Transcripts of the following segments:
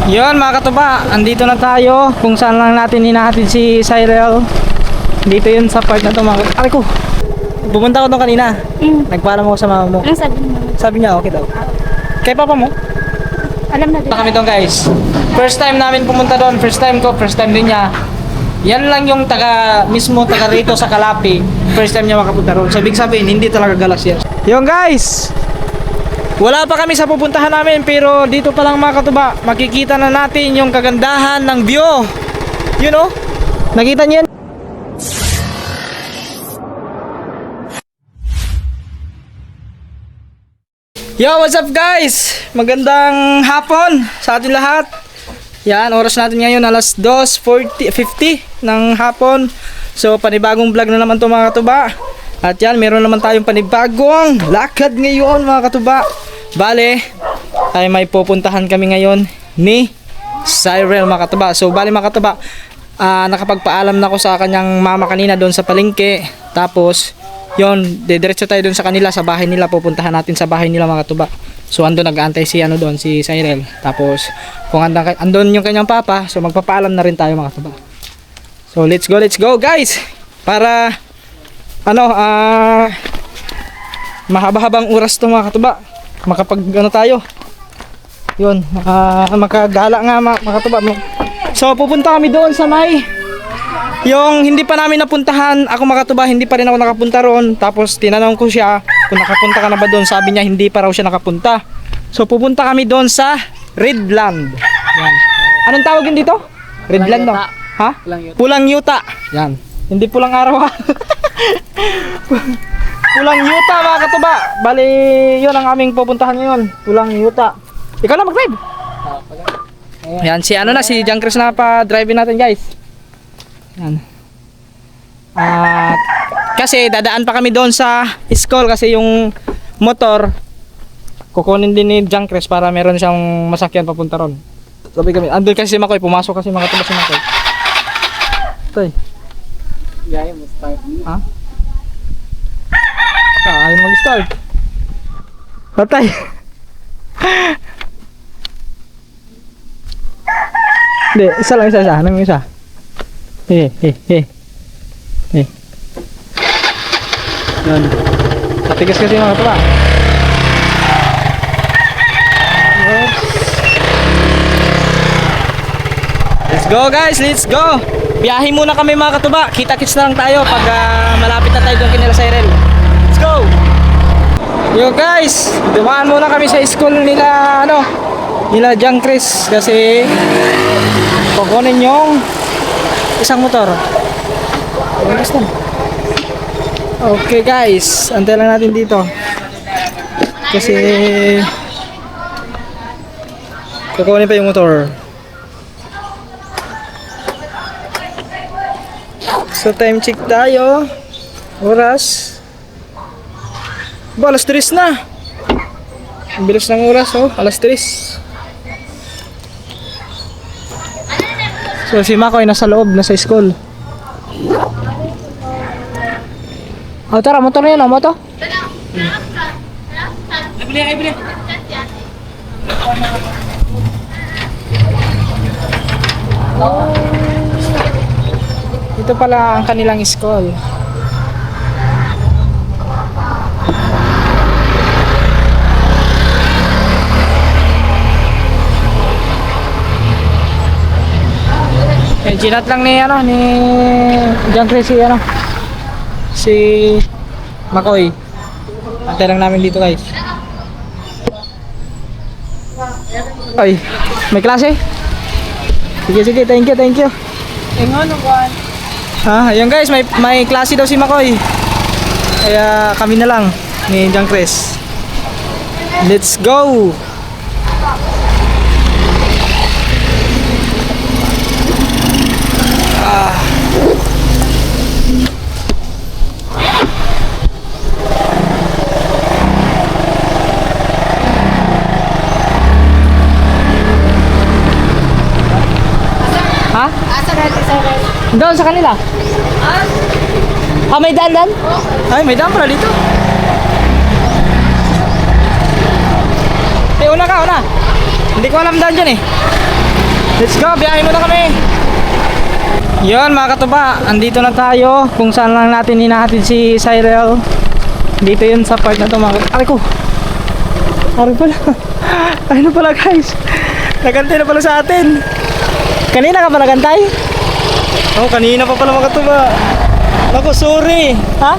Yun mga katuba, andito na tayo kung saan lang natin hinahatid si Cyril. Dito yun sa part na to mga katuba. Aray ko, pumunta ko doon kanina. Nagpaalam ako sa mama mo. Ano sabi mo? Sabi niya okay daw. Kay papa mo? Alam na din. Kami doon guys. First time namin pumunta doon. First time ko, first time din niya. Yan lang yung mismo taga rito sa Kalapi. First time niya makapunta doon. So ibig sabihin, hindi talaga galas yan. Yung guys, wala pa kami sa pupuntahan namin, pero dito pa lang mga katuba, makikita na natin yung kagandahan ng view. You know? Nakita niyo yan? Yo, what's up guys? Magandang hapon sa ating lahat. Yan, oras natin ngayon alas 2:50 ng hapon. So, panibagong vlog na naman to mga katuba. At yan, meron naman tayong panibagong lakad ngayon mga katuba. Bale, ay may pupuntahan kami ngayon ni Cyril mga katuba. So, bale mga katuba, nakapagpaalam na ako sa kanyang mama kanina doon sa palengke. Tapos, yon, diretso tayo doon sa kanila, sa bahay nila. Pupuntahan natin sa bahay nila mga katuba. So andun nag-aantay si doon, si Cyril. Tapos kung andun yung kanyang papa, so magpapaalam na rin tayo mga katuba. So let's go guys. Para mahaba-habang oras to mga katuba. Makapag tayo. Yun, makagala nga mga katuba. So pupunta kami doon sa yung hindi pa namin napuntahan. Ako mga katuba, hindi pa rin ako nakapunta roon. Tapos tinanong ko siya kung nakapunta ka na ba doon. Sabi niya hindi pa raw siya nakapunta. So pupunta kami doon sa Redland. Yan. Anong tawag yun dito? Redland, no? Ha? Pulang Yuta. Yan. Hindi pulang araw ha. Pulang Yuta mga katuba. Bali yun ang aming pupuntahan ngayon. Pulang Yuta. Ikaw na mag-drive. Yan si si John Chris na pa driving natin guys. Yan. At kasi dadaan pa kami doon sa school kasi yung motor kukunin din ni John Chris para meron siyang masakyan papunta ron. Sabi kami, andun kasi si Makoy, pumasok kasi mga tuba si Makoy. Tay. Yaya mo start. Ha? Ayaw mag-start. Patay. Hindi, isa. Anong isa? Yan. Matigas kasi mga katuba. Let's go guys, let's go. Biyahe muna kami mga katuba. Kita-kits na lang tayo pag malapit na tayo doon kay Cyril. Let's go. Yo guys, dumaan muna kami sa school nila nila John Chris kasi kukunin yung isang motor. Okay guys, antay lang natin dito kasi kukunin pa yung motor. So time check tayo. Oras alas 3 na. Ang bilis ng oras alas 3. So si Makoy nasa loob, nasa school. Tara, motor na yun, motor. Ay, bili. Ito pala ang kanilang school. Ginat lang ni John Chris si Makoy. Antay lang namin dito guys. Ay, may klase? Sige, thank you. Ayun guys, may klase daw si Makoy. Kaya kami na lang ni John Chris. Let's go. Ha? Doon sa kanila? May daan? Ay, may daan pala dito. Una ka. Hindi ko alam daan dyan eh. Let's go, biyahe muna kami. Yun mga katuba, andito na tayo kung saan lang natin hinahatid si Cyril. Dito yun sa part na to mga katuba. Aray ko! Aray pala. Ano pala guys? Nagantay na pala sa atin. Kanina ka pa nagantay? Oh, kanina pa pala mga katuba. Naku, sorry. Ha?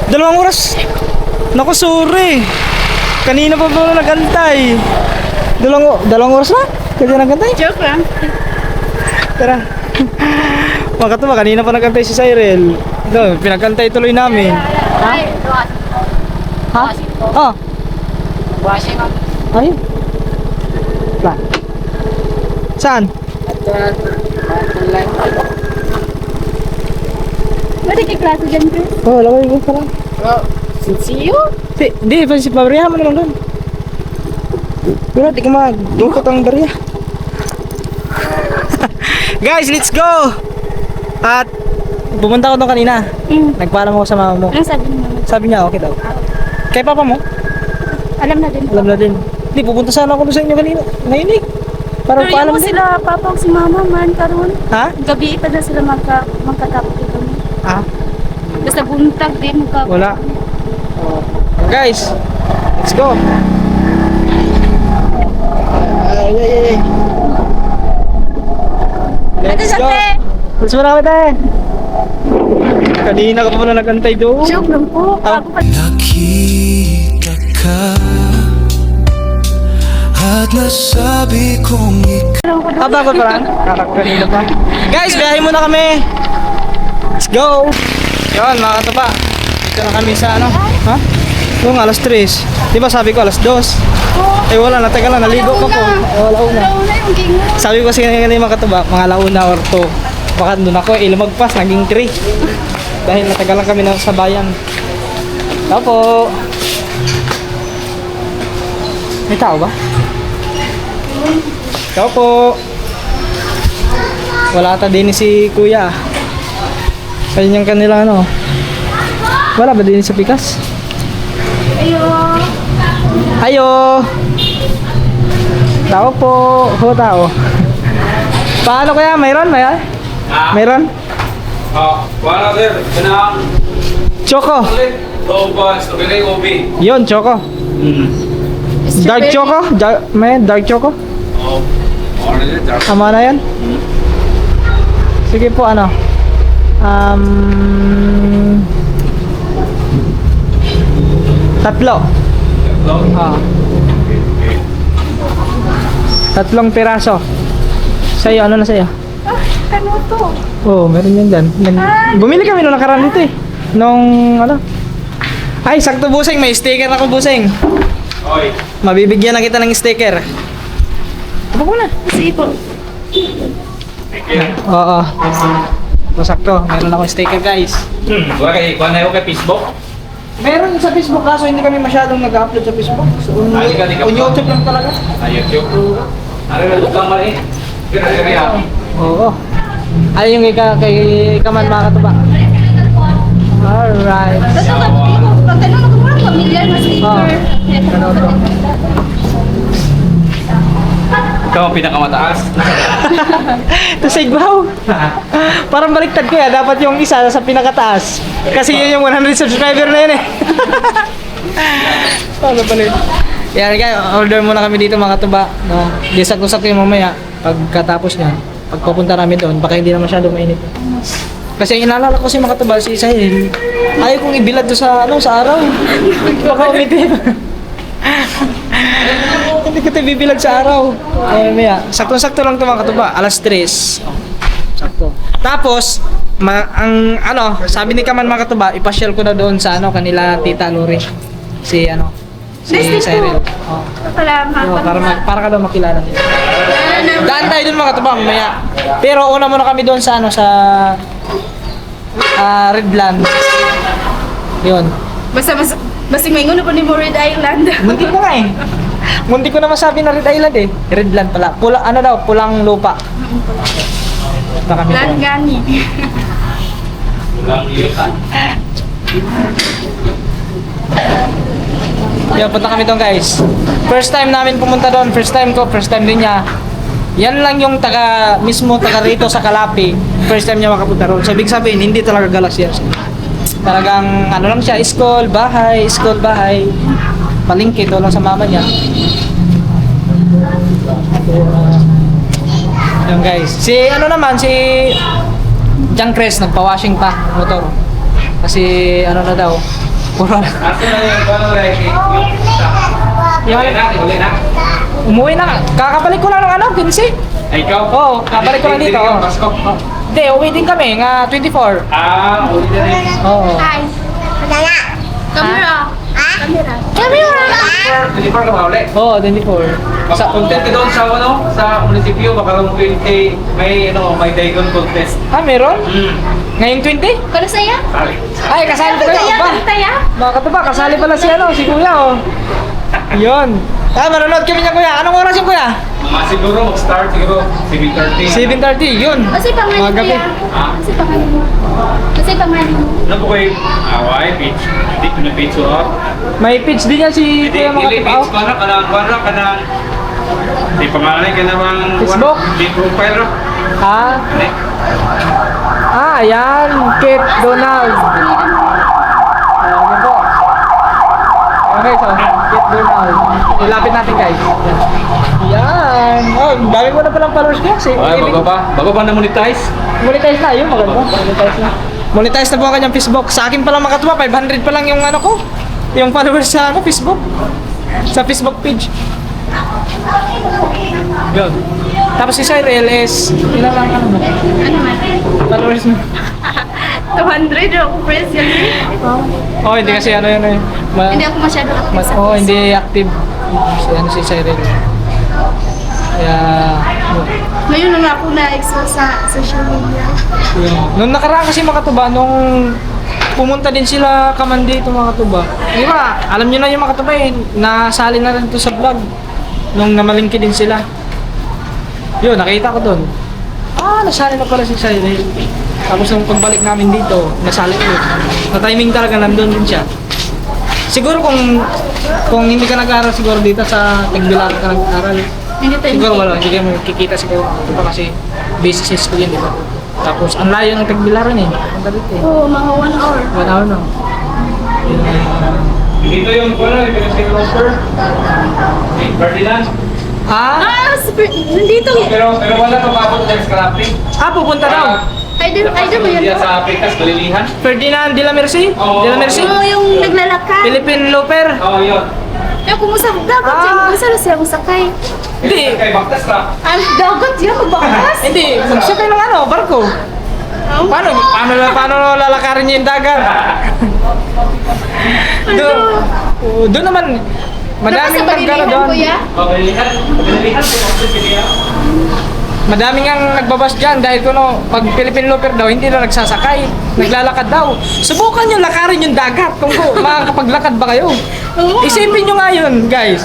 2 oras. Naku, sorry. Kanina pa pala nagantay. 2 oras na? Kasi nagantay? Joke lang. Tara. Mga katuba, kanina pa nagantay si Cyril. Ito, pinagantay tuloy namin. Ha? Ha? Oh. Ay. Plan. Saan? Pwede kay klase dyan, Chris? Oh, laway ko pala. Sinsiyo? Di, pa si Pabria mo naman doon. Pero di ka magdukot ang barya. Guys, let's go! At pumunta ko doon kanina. Nagpaalam ako sa mama mo. Ano sabi ni mama? Sabi niya okay daw. Kay papa mo? Alam na din. Alam na din. Di, pupunta sana ako doon sa inyo kanina. Ngayon eh. Para Pero paalam yung din. sila, papa o si mama man, karon. Ha? Gabi pa na sila magkatapos dito. Ha? Basta buntag din magka. Wala. Guys, let's go. Ay. Let's go. Let's go na kami. Kanina ka pa pala nagantay doon. Joke lang po. Ah. Ako pa. Nakita ka at nasabi kong ikaw Bago pa lang. Kanina pa. Guys, biyahe muna kami. Let's go. Yun, mga katuba. Dito na kami sa ano. Ha? Yung alas 3. Di ba sabi ko alas 2? Eh wala, natagal na. Naligo pa po. Wala una. Wala yung gingo. Sabi ko kasi kanina yung mga katuba, mga launa or 2. Baka doon ako, lumagpas, naging 3. Dahil natagal lang kami na sa bayan. Tao po. May tao ba? Tao po. Wala ata din si kuya. Sa inyong kanila ano. Wala ba din sa pikas? Ayo. Ayo. Tao po. Ho tao. Paano kaya? Mayroon? Mayroon? Wala sir, pinang Choco. Oba, strawberry obi. Yun, Choco. Dark Choco? May dark Choco? Oh, ano yun? Tama na yan? Sige po, ano? Tatlo. Ah. 3 piraso. Sa'yo, ano na sa'yo? Ano to? Oo, meron yan dyan. Bumili kami nung nakaraan dito eh. Nung ano? Ay, sakto busing. May sticker ako busing. Oy. Mabibigyan na kita ng sticker. Ano ko na? Sige po. Oo. So, sakto. Meron akong sticker guys. Wala kay kuha na yung kay Facebook. Meron sa Facebook kaso hindi kami masyadong nag-upload sa Facebook. So, Ay, di ka on YouTube lang talaga. Sa YouTube. Ano na lang mali. Kaya Oo. Ay, yung kay Kaman mga katuba. Alright. Basta pagtanong ako muna pamilya na Oh. speaker. Ano to? ikaw ang pinakamataas. Ito sa Igbaw. Parang baliktad ko ya. Dapat yung isa sa pinakataas. Kasi yun yung 100 subscriber na yun eh. Ano pala yun? Yan guys, order muna kami dito mga tuba. No? Di sakto-sakto yung mamaya. Pagkatapos niyan, pagpapunta namin doon, baka hindi na masyado mainit. Kasi inaalala ko si mga tuba, si Sahil. Ayaw kong ibilad doon sa, ano, sa araw. Baka umitin. Hindi ko tayo bibilag sa araw. Ay, maya. Sakto-sakto lang ito mga katuba. Alas 3. Sakto. Tapos, ang ano, sabi ni Kaman mga katuba, ipasyal ko na doon sa ano, kanila Tita Lori. Si ano, si Cyril. Oh. Para ka daw makilala nila. Daan tayo doon mga katuba, mamaya. Pero una muna kami doon sa ano, sa Redland. Yun. Basta may nguno po ni Red Island. Muntik na nga eh. Muntik ko na masabi na Red Island eh. Redland pala. Ano daw, pulang lupa. Punta kami doon. Langgani. Walang iyo. Yan, punta kami doon guys. First time namin pumunta doon. First time ko, first time din niya. Yan lang yung mismo taga rito sa Kalapi. First time niya makapunta roon. So, ibig sabihin, hindi talaga galas yan. Talagang, ano lang siya, school, bahay, palingkit, lang sa mama niya. Yan guys. Si John Cres, nagpa-washing pa, motor. Kasi, ano na daw, puro Asa na yung ano like yung uli na. umuwi na. Kakabalik ko lang ng 15. Ay, ikaw? Oo, kabalik ko lang dito. Hindi ka Pasko. Hindi, uwi din kami, nga 24. Uli na rin. Oo. Hi. Camera. Camera. Hindi pa ka ba uli? Oo, 24. Sa content ka doon sa munisipyo, baka may Dagon contest. Meron? Hmm. Ngayong 20? Kano saya? Sorry. Ay, kasali pa kayo ba? Taya. Baka to ba, kasali pala si kuya Yun. Manonood kami niya kuya. Anong oras yung kuya? Siguro mag-start siguro 7:30. 7:30, yun. Kasi pangalan Mga gabi. kuya. Kasi pangalan mo. Kasi pangalan mo. Ano po kayo? Away, page. Hindi ko na page up. May pitch din yan si Hindi, kuya mga page tipaw. ka na. Di pangalan ka namang Facebook? Di profile ro. Yan. Kate Donald. Ano po? Okay, so, Kate Donald. Ilapit natin guys. Yan. Oh, dami mo na palang followers ko. Ay, bago pa na-monetize? Monetize na, yun maganda. Monetize na. Monetize na po ang kanyang Facebook. Sa akin pa lang makatuwa, 500 pa lang yung ko. Yung followers sa Facebook. Sa Facebook page. Yun. Tapos si Cyril is, ilan lang mo? Ano man? Followers mo. 200 ako press yan. Oh, hindi kasi ano yun eh. Hindi ako masyado active sa Facebook. Hindi active. Si Cyril. Kaya, Ngayon lang ako na-expose sa social media. nung nakaraan kasi makatuba, nung pumunta din sila kaman dito makatuba. Di ba, alam niyo na yung makatuba eh, nasali na rin to sa vlog. Nung namalingki din sila. Yun, nakita ko doon. Nasali na pala si Cyril. Tapos nung pagbalik namin dito, nasali ulit. Na timing talaga nandun din siya. Siguro kung hindi ka nag-aaral siguro dito sa Tigbilar ka nag-aaral, Hindi tayo. siguro wala, hindi ka makikita siguro. Diba kasi basic sa school yun, di ba? Tapos ang layo ng Tigbilaran eh. Ang dalit eh. Oo, mga 1 hour. 1 hour na. Dito yung yung Roper. Ferdinand. Nandito. Pero wala pa mabot sa scrapping. Pupunta daw. Idol mo yan. Diyan sa Afrikas, Balilihan. Ferdinand de la Mercy? Oo. De la Mercy? Oo, yung naglalakad. Philippine Loper? Oo, yun. Yung kumusa dagat siya, kumusa na siya masakay. Hindi. Kay Baktas ka. Dagat siya, magbakas. Hindi, magsakay ng barko. Paano lalakarin niya yung dagat? Doon naman, madaming Napasa nagkano balilihan, doon. kuya? Balilihan. Balilihan. Madaming ang nagbabas dyan dahil pag Philippine Loper daw, hindi na nagsasakay. Naglalakad daw. Subukan nyo lakarin yung dagat kung makakapaglakad ba kayo. Isipin nyo nga yun, guys.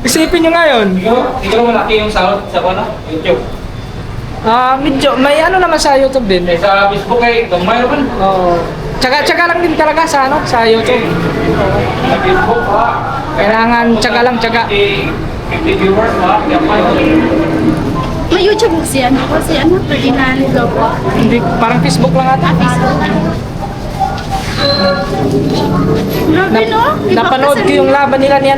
Isipin nyo nga yun. Siguro malaki yung sahod sa YouTube. Medyo, may naman sa YouTube din. Sa Facebook ay gamay naman. Oo. Tsaga lang din talaga sa YouTube. Sa Facebook Kailangan tsaga. 50 viewers gamay. May YouTube kasi Ferdinand Lopo. Hindi, parang Facebook lang ata. Grabe no? Napanood ko yung laban nila ni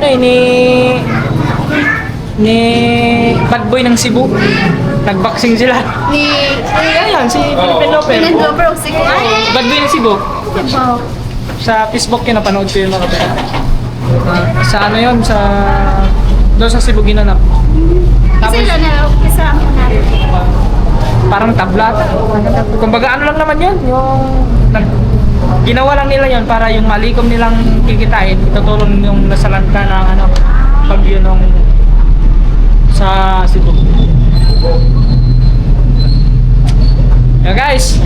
Bad Boy ng Cebu. Nagboxing sila. Ayan, si Philippine Loper. Ferdinand Lopo, sige. Bad Boy ng Cebu. Wow. Sa Facebook yun, napanood ko yun mga kapatid. Sa yun, doon sa Cebu ginanap. Kasi lang na, kasi ako na. Parang tabla. Kumbaga lang naman yun, ginawa lang nila yun para yung malikom nilang kikitain, itutulong yung nasalanta ng pag yun sa Cebu. Guys,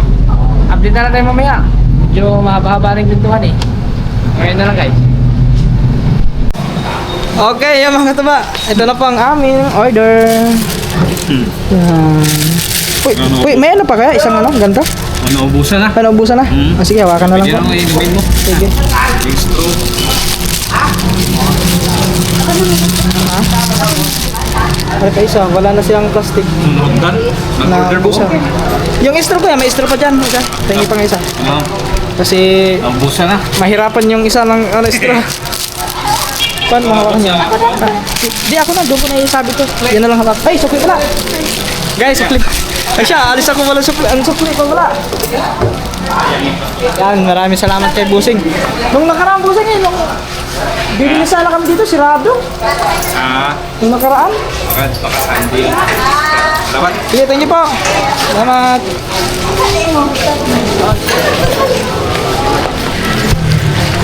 update na tayo mamaya. Medyo mahaba-haba rin pintuhan eh. Ngayon na lang guys. Okay, yung mga kataba. Ito na po ang aming order. Yan. Uy, may pa kaya? Isang ganito? Ubusan na. Ubusan na? Sige, hawakan na lang po. inumin mo. Sige. Ano pa isa? Wala na silang plastic Sunod na Nag-order po. busa. Yung straw ko yan, may straw pa dyan. Isa. Tingin pa nga isa. Kasi Ang busa na. mahirapan yung isa ng straw. Paano mahawakan niya? Di ako na, doon ko na isabi ko. Yan na lang hawak. Ay, sukli pala! Guys, sukli. Ay siya, alis ako wala sukli. Ang sukli pa wala. Yan, maraming salamat kay Busing. Nung nakaraan Busing eh, nung bibili sana kami dito, sirado. Nung nakaraan. Baka Sunday. Dapat. Sige, thank you po. Salamat.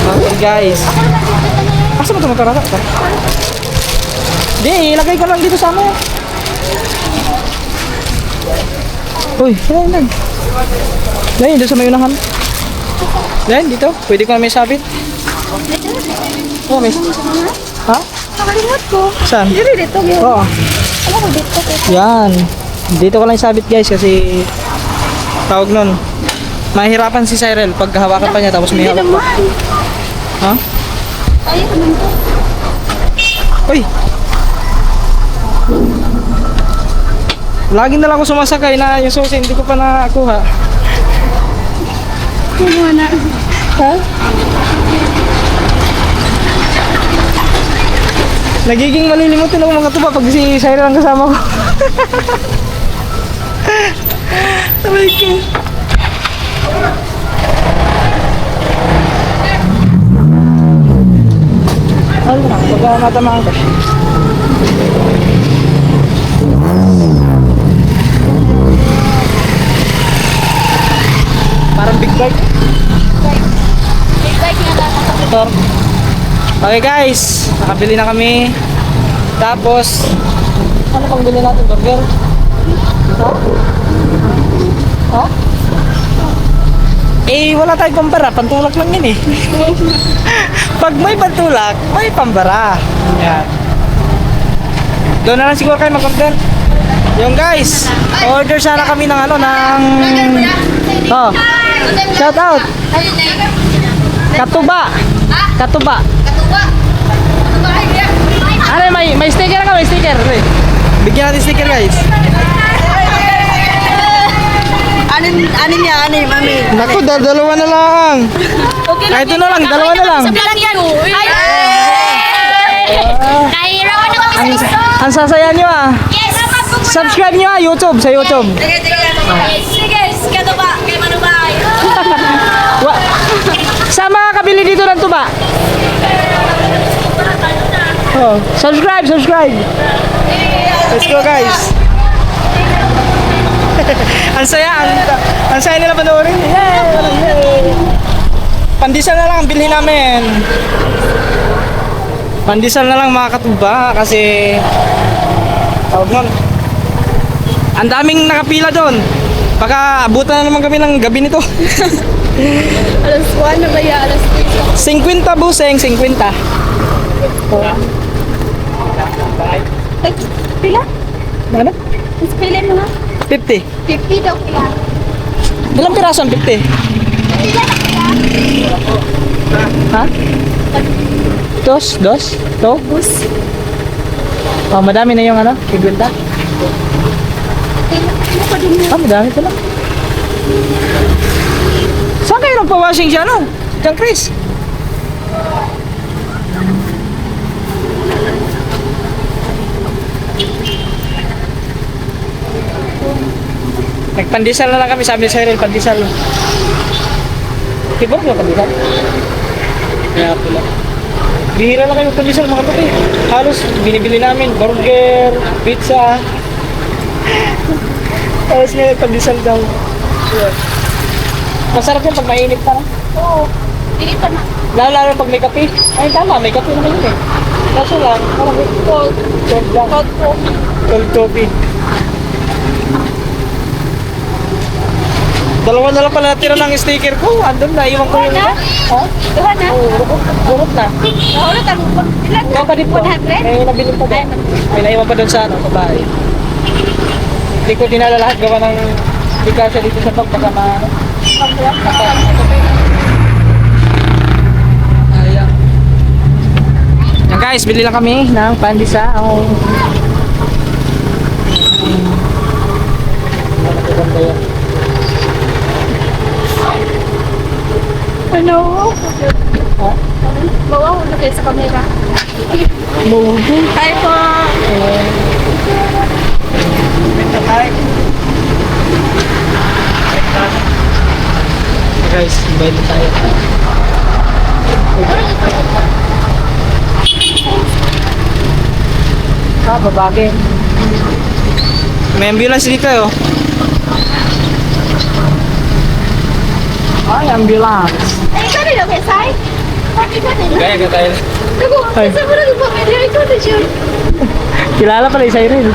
Okay guys. Asa mo ito magkarata? Di, ilagay ko lang dito sa amin. Uy, yan. Yan, doon sa may unahan. Yan, dito. Pwede ko na may sabit. Oh, may... Ha? Nakalimot ko. Saan? Dito, dito. Oo. Ano ko dito? Yan. Dito ko lang sabit guys kasi tawag nun. Mahirapan si Cyril pag hawakan pa niya tapos may Hindi hawak pa. naman. Ha? Ayaw naman to. Uy! Lagi na lang ako sumasakay na yung susi, hindi ko pa nakakuha. Kumuha na. Ha? Nagiging malilimutin ako mga tuba pag si Cyril ang kasama ko. Sabay ko. Ano na, pagka matamaan ka. Parang big bike. Big bike nga lang. Motor. Okay guys, nakabili na kami. Tapos, ano pang bili natin? Burger? Ha? Ha? Eh, wala tayong pambara. Pantulak lang yun eh. Pag may pantulak, may pambara. Yan. Doon na lang siguro kayo mag-order. Yung guys, order sana kami ng ano, ng... Oh, shout out. Katuba. Katuba. Ano, may sticker ka, may sticker. Bigyan natin sticker guys. Anin niya, mami. Naku, dalawa na lang. Okay Kahit ito na lang, dalawa na lang. Sa vlog yan. Kahirawan na kami sa iso. Ang sasaya nyo ah. Yes. Subscribe nyo ah, YouTube, sa YouTube. Sige, kaya ba? Kaya manubay. Sa mga kabili dito ng tuba. Oh, subscribe. Let's go guys. Ang saya nila panoorin. Yay! Pandesal na lang ang bilhin namin. Pandesal na lang mga katuba kasi tawag nun. Ang daming nakapila doon. Baka abutan na naman kami ng gabi nito. Alas 1 na ba yan? Alas 3. 50 buseng, 50. Pila? Ano? Mas pila mo nga? 50. 50 daw pila. Ilang piraso ang 50? Pila na pila? Ha? Dos? To? Bus. Oh, madami na yung ano, 50. Ano pa din yun? Ah, madami pala. Saan kayo nagpa-washing siya, no? Diyan, Chris. Nagpandesal na lang kami, sabi ni Cyril, pandesal. Tibok yung pandesal? Kaya pala. Bihira lang kayo pandesal mga puti. Halos binibili namin, burger, pizza. Tapos ngayon pandesal daw. Masarap yan pag mainit pa na. Oo. Hindi pa na. Lalo pag may kape. Ay tama, may kape naman yun eh. Kaso lang, parang cold lang. Cold coffee. Dalawa na lang pala natira ng sticker ko. Andun na, iwan ko yung iba. Ha? Duha na. Oo, burot na. Nahulo tayo. Ilan na? Ikaw pa din po. 100? May nabili pa doon. May naiwan pa doon sa ano, babae. Hindi ko dinala lahat gawa ng bigasa dito sa bag. Baka ma... Ayan. Yan guys, bili lang kami ng pandesal. Maganda yan. Ano? Ha? Bawa ko na kayo sa camera. Mugo. Hi po! Guys, bayad na tayo. Babagi. May ambulance dito oh. Ay, ambulance. Ay, ikaw rin okay, Sai? Ikaw rin. Kaya ka tayo. Naku, Ay. isa mo rin yung pamilya. Ikaw rin siya. Kilala pala yung Cyril.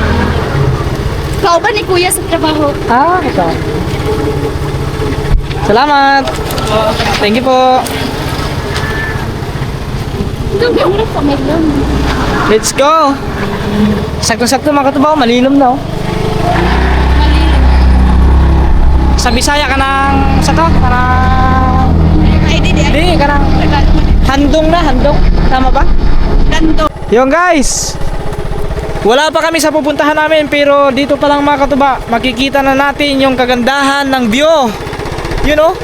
Ikaw ba ni Kuya sa trabaho? Ah, ito. Salamat. Thank you po. Ito yung ulit pamilya. Let's go. Sakto-sakto mga katubaw, malilom na oh. Sa Bisaya ka ng sa to, kanang Ay, di. hindi, kanang handong na, handong. Tama ba? Gando. Yung guys, wala pa kami sa pupuntahan namin pero dito pa lang mga katuba, makikita na natin yung kagandahan ng view. You know?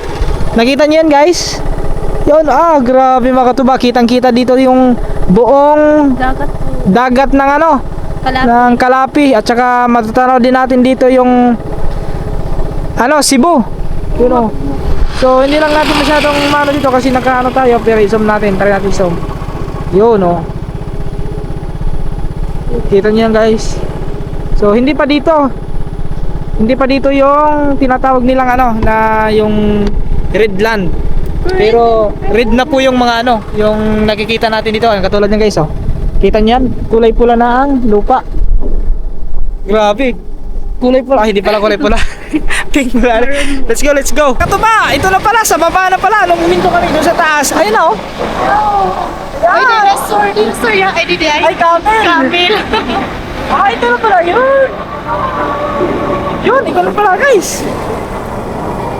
Nakita niyo yan guys? Yun, grabe mga katuba, kitang-kita dito yung buong Dagat po. dagat ng ano, Kalapit. ng Kalapi at saka matatanaw din natin dito yung ano, Cebu. You know? So hindi lang natin masyadong mano dito kasi nakaano tayo pero i-zoom natin, try natin zoom. Yun no. Kita niyo yan guys. So hindi pa dito. Hindi pa dito yung tinatawag nilang ano na yung red land. Pero red na po yung mga ano, yung nakikita natin dito, katulad niyan guys oh. Kita niyo yan? Kulay pula na ang lupa. Grabe. Kulay pula, hindi pala kulay pula. Pink pula. Let's go, let's go. Katuba, ito na pala, sa baba na pala. Nung huminto kami doon sa taas. Ayun na oh. Ay, dinosaur yan. Ay, di. Ay, camel. Camel. Ito na pala yun. Yun, ikaw na pala guys.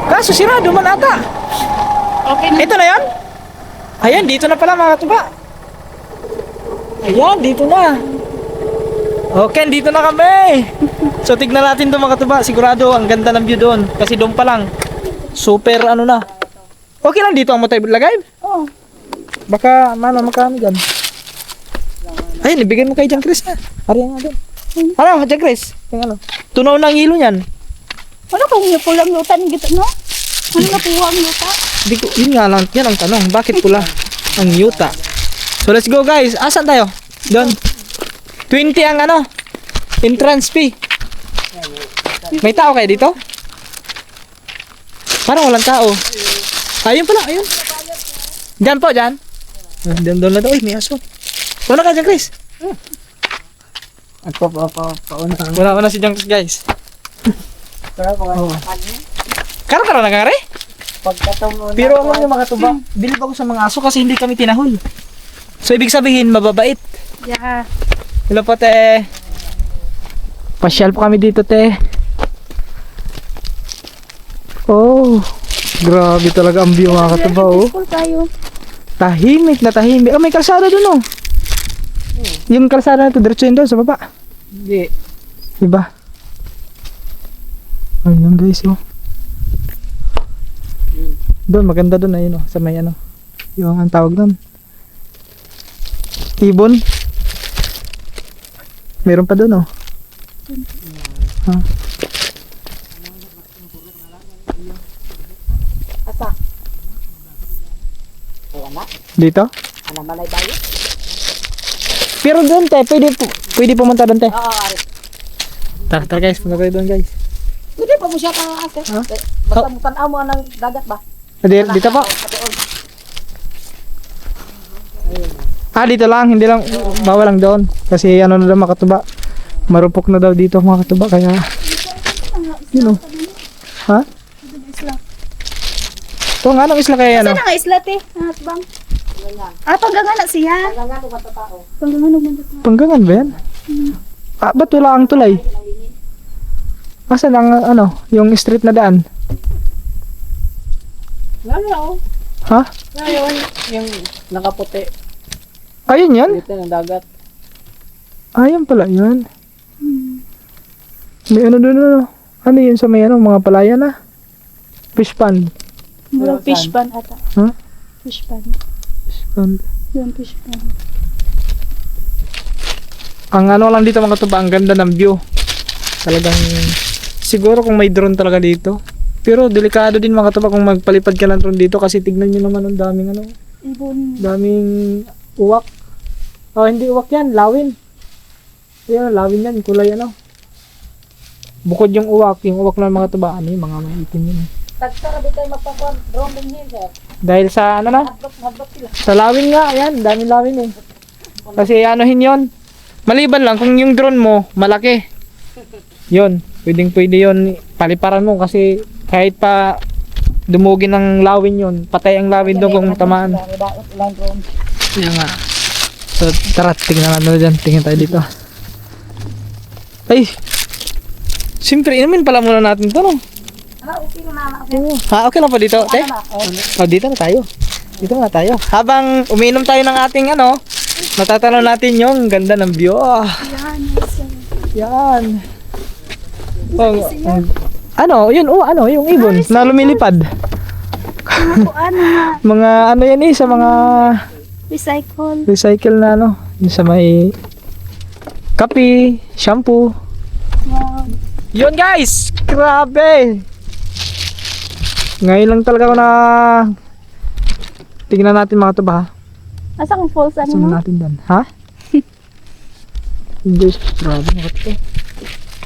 Kaso sirado man ata. Okay na. Ito na yan? Ayan, dito na pala mga katuba. Ayan, dito na. Okay, dito na kami. So tignan natin to mga katuba. Sigurado ang ganda ng view doon. Kasi doon pa lang. Super ano na. Okay lang dito ang matay lagay? Oo. Baka makano dyan. Ayun, ibigay mo kay Jan Chris na. Ariyan nga doon. Ano, Jan Chris? Yung ano? Tunaw ng ilo niyan. Ano kung yung pulang luta ng gito, no? Ano na puwang luta? Hindi ko, yun nga lang, yan ang tanong. Bakit pula ang yuta? So let's go guys. Asan tayo? Doon. 20 ang ano? Entrance fee. May tao kayo dito? Parang walang tao. Ayun pala, ayun. Diyan po, diyan. Diyan doon na daw. Uy, may aso. Wala ka dyan, Chris. Ako pauna. Wala si Jan Chris, guys. Karo-karo na kare? Pero alam niyo mga tuba, bilib ako sa mga aso kasi hindi kami tinahol. So ibig sabihin, mababait. Yeah. Hello po, te. Pasyal po kami dito, te. Oh, grabe talaga ang view mga katuba, oh. Peaceful tayo. Tahimik na tahimik. May kalsada dun, oh. Yung kalsada na to, diretso yun doon sa baba. Hindi. Diba? Ayun guys, oh. Doon, maganda doon, ayun, oh. Sa may ano. Yung ang tawag doon. Ibon. Meron pa doon, oh. Ha? Dito? Pero doon, te, pwede pumunta doon, te. Tara guys, punta tayo doon, guys. Hindi pa mo siya ka ate. Ha? Basta mo tanaw mo ng dagat ba? Dito po. Dito lang, hindi lang, bawal lang doon. Kasi ano na daw makatuba. Marupok na daw dito mga katuba, kaya, yun o. Ha? Ito nga, anong isla kaya ano? Saan nga isla, te? Bang. Panggangan na siya. Hanggang ano ba tao? Panggangan naman dito. Panggangan ba yan? Ba't wala ang tulay? Asan ang ano, yung street na daan? Ngayon. Ha? Ngayon yung nakaputi Ayun yan? dito ng dagat. Ayun pala yan. May ano doon ano. Ano yun sa may ano, mga palaya na? Fish pond. Murang fish pan ata. Huh? Fish pan. Fish pond. Yung fish pan. Ang ano lang dito mga katuba, ang ganda ng view. Talagang siguro kung may drone talaga dito. Pero delikado din mga katuba kung magpalipad ka ng drone dito kasi tignan nyo naman ang daming ano, Ibon. daming uwak. Oh, hindi uwak yan, lawin. Yan, lawin yan, kulay ano. Bukod yung uwak ng mga tuba, ano yung mga maitim yun. Tagsara di tayo magpakuan. Drone din yun, sir. Dahil sa ano na, Hadlok sila. sa lawin nga, ayan, daming lawin eh. Kasi anuhin yon. Maliban lang kung yung drone mo malaki. Yon, pwede yon paliparan mo kasi kahit pa dumugin ng lawin yon, patay ang lawin doon kung tamaan. Ilang drone. Yan nga. So tara, tingnan natin dyan, tingnan tayo dito. Ay, siyempre inumin pala muna natin to, no? Okay na. Okay lang po dito, te? Oh, dito na tayo. Dito na tayo. Habang uminom tayo ng ating ano, matatanaw natin yung ganda ng view. Ah, Yan. yan. Oh, ano, yun, oh, ano, yung ibon na lumilipad. Ano nga. Mga ano yan eh, sa mga Recycle. recycle na ano, yung sa may kape, shampoo. Wow. Yun guys, grabe. Ngayon lang talaga ako na tingnan natin mga tuba ha. Asa kang falls ano Saan no? natin dan? Ha? Hindi, grabe mga tuba.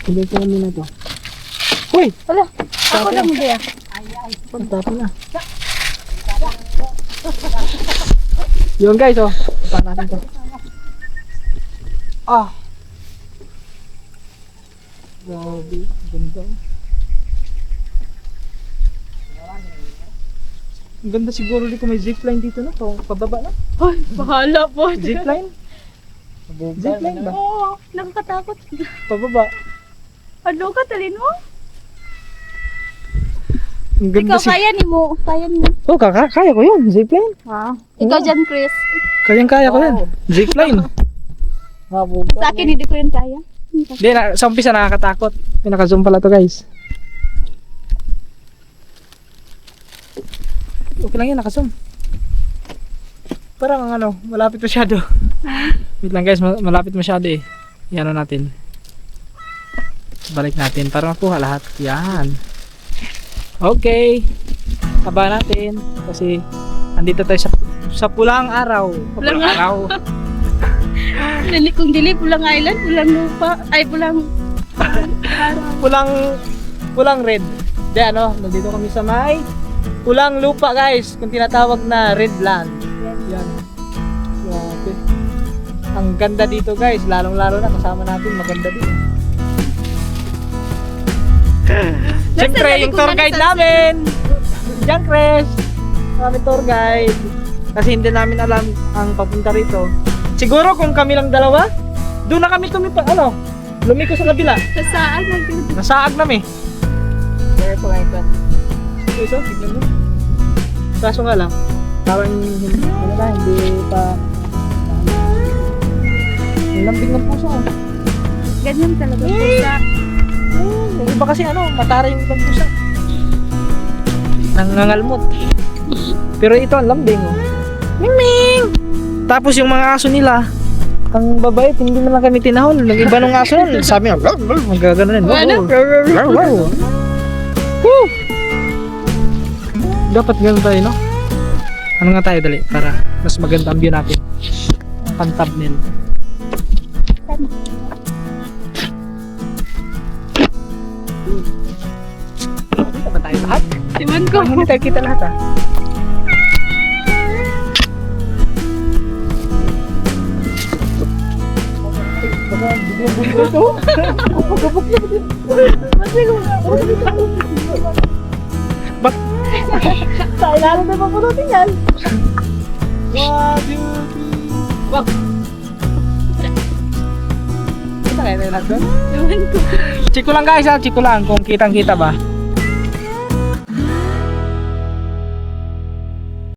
Hindi ko namin na to. Uy! Wala. Ako lang mo diya. Pagtapon na. Yun guys oh. Punta natin to. Ah! Grabe, ganda. Ang ganda siguro dito may zipline dito na to. Pababa na. Ay, bahala po. Zipline? Zipline ba? Oo, nakakatakot. Pababa. Ano ka, talin mo? Ang ganda Ikaw, kaya ni mo. Kaya ni mo. Oh, kaya ko yun. Zipline. Ha? Ikaw dyan, Chris. Kaya ko yan. Zipline. Sa akin, hindi ko yun kaya. Hindi, sa umpisa nakakatakot. Pinaka-zoom pala to guys. Okay lang yan, naka-zoom. Parang ano, malapit masyado. Wait lang guys, malapit masyado eh. Yan natin. Balik natin para makuha lahat. Yan. Okay. Haba natin. Kasi andito tayo sa pulang araw. Pulang araw. Kung dili, pulang island, pulang lupa. Ay, pulang... Pulang red. Di ano, nandito kami sa may pulang lupa guys. Kung tinatawag na red land. Yan. Grabe. Ang ganda dito guys. Lalong-lalo na kasama natin. Maganda din. Siyempre, yung tour guide namin. Diyan, Chris. Kami tour guide. Kasi hindi namin alam ang papunta rito. Siguro kung kami lang dalawa, doon na kami lumiko sa kabila. Sa saan? Nasaag namin. Kaya po ngayon ito. Ito, tignan mo. Kaso nga lang, parang hindi pa lambing ng puso. Ganyan talaga po sa... Yung iba kasi matara yung ibang pusa. Nangangalmot. Pero ito ang lambing. Oh. Ming! Tapos yung mga aso nila, ang babait, hindi na lang kami tinahon. Nang iba ng aso nun, sabi nga, magagano na. Woo! Dapat ganun tayo, no? Ano nga tayo, dali, para mas maganda ang view natin. Pan-thumbnail. Kita ba tayo lahat? Timan ko. Hindi tayo kita lahat, ah. Bak Sa ilalim na papunutin yan. Bak kita kaya tayo lahat doon? Timan ko. Chiko lang guys ha, chiko lang kung kitang kita ba.